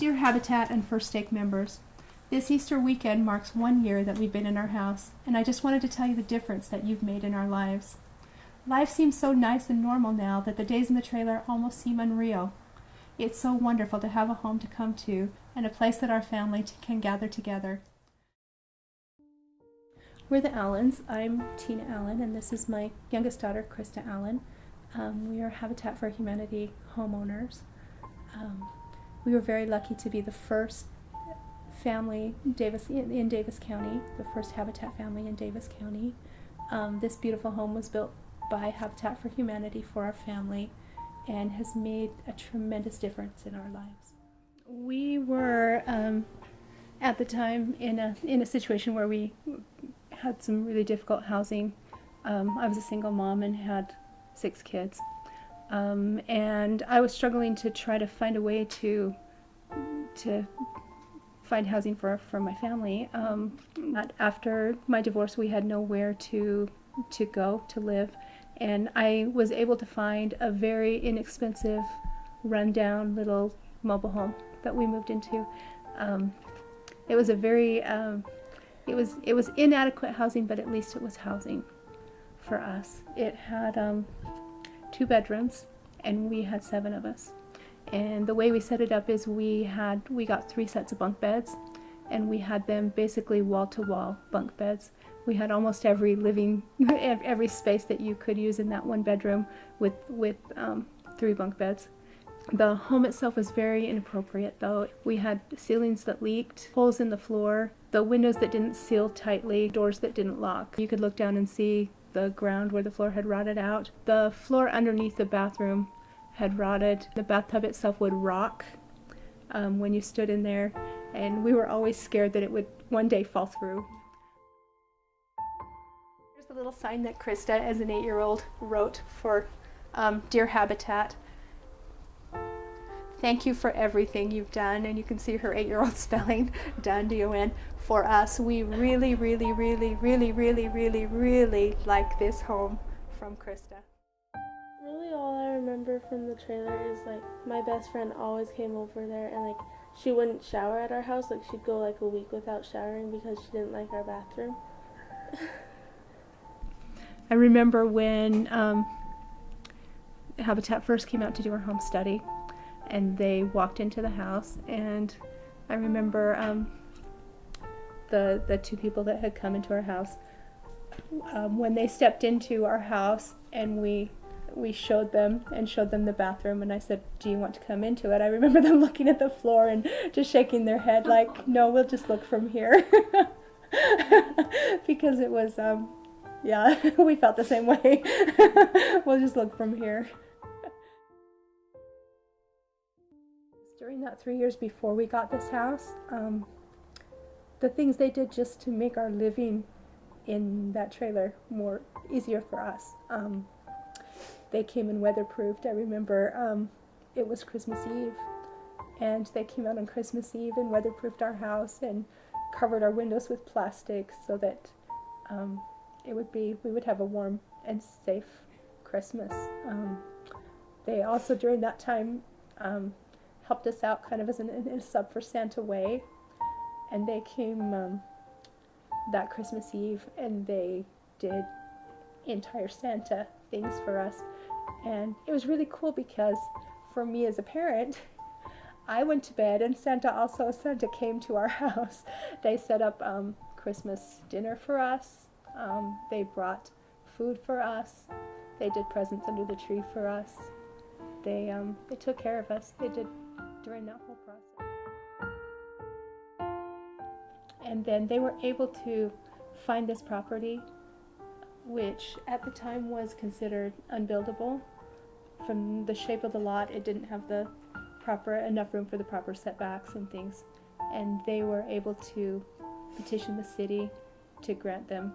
Dear Habitat and First Stake members, this Easter weekend marks 1 year that we've been in our house, and I just wanted to tell you the difference that you've made in our lives. Life seems so nice and normal now that the days in the trailer almost seem unreal. It's so wonderful to have a home to come to and a place that our family can gather together. We're the Allens. I'm Tina Allen, and this is my youngest daughter, Krista Allen. We are Habitat for Humanity homeowners. We were very lucky to be the first family in Davis County, the first Habitat family in Davis County. This beautiful home was built by Habitat for Humanity for our family and has made a tremendous difference in our lives. We were at the time in a situation where we had some really difficult housing. I was a single mom and had 6 kids. And I was struggling to try to find a way to find housing for my family. After my divorce, we had nowhere to go to live, and I was able to find a very inexpensive, rundown little mobile home that we moved into. It was a very it was inadequate housing, but at least it was housing for us. It had 2 bedrooms, and we had 7 of us. And the way we set it up is we got 3 sets of bunk beds, and we had them basically wall-to-wall bunk beds. We had almost every space that you could use in that 1 bedroom with 3 bunk beds. The home itself was very inappropriate, though. We had ceilings that leaked, holes in the floor, the windows that didn't seal tightly, doors that didn't lock. You could look down and see the ground where the floor had rotted out. The floor underneath the bathroom had rotted. The bathtub itself would rock when you stood in there, and we were always scared that it would one day fall through. Here's the little sign that Krista, as an 8-year-old, wrote for Dear Habitat. Thank you for everything you've done, and you can see her 8-year-old spelling, done, D-O-N, for us. We really, really, really, really, really, really, really like this home. From Krista. Really all I remember from the trailer is like my best friend always came over there, and like she wouldn't shower at our house. Like she'd go like a week without showering because she didn't like our bathroom. I remember when Habitat first came out to do our home study, and they walked into the house, and I remember the 2 people that had come into our house, when they stepped into our house, and we showed them the bathroom, and I said, do you want to come into it? I remember them looking at the floor and just shaking their head like, no, we'll just look from here. Because it was, yeah, we felt the same way. We'll just look from here. During that 3 years before we got this house, the things they did just to make our living in that trailer easier for us. They came and weatherproofed. I remember it was Christmas Eve, and they came out on Christmas Eve and weatherproofed our house and covered our windows with plastic so that we would have a warm and safe Christmas. They also during that time helped us out kind of as in a sub for Santa way, and they came that Christmas Eve, and they did entire Santa things for us, and it was really cool because for me as a parent, I went to bed, and Santa came to our house. They set up Christmas dinner for us. They brought food for us. They did presents under the tree for us. They took care of us. They did during that whole process. And then they were able to find this property, which at the time was considered unbuildable. From the shape of the lot, it didn't have the enough room for the proper setbacks and things. And they were able to petition the city to grant them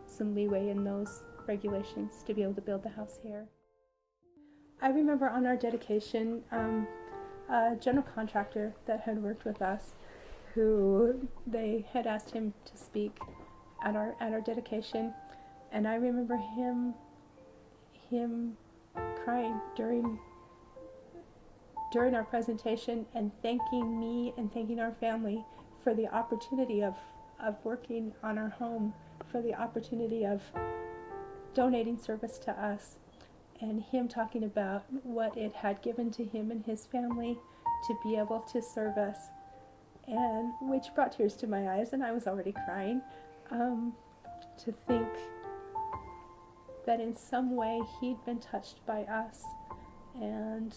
some leeway in those regulations to be able to build the house here. I remember on our dedication, a general contractor that had worked with us, who they had asked him to speak at our dedication, and I remember him crying during during our presentation and thanking me and thanking our family for the opportunity of working on our home, for the opportunity of donating service to us, and him talking about what it had given to him and his family to be able to serve us, and which brought tears to my eyes, and I was already crying, to think that in some way he'd been touched by us, and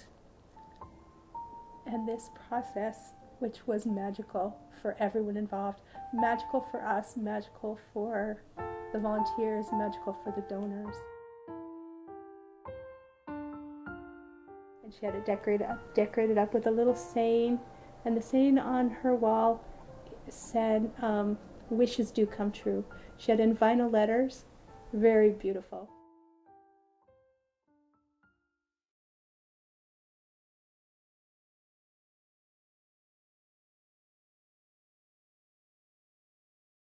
this process, which was magical for everyone involved, magical for us, magical for the volunteers, magical for the donors. And she had it decorated up with a little saying, and the saying on her wall said, wishes do come true. She had in vinyl letters, very beautiful.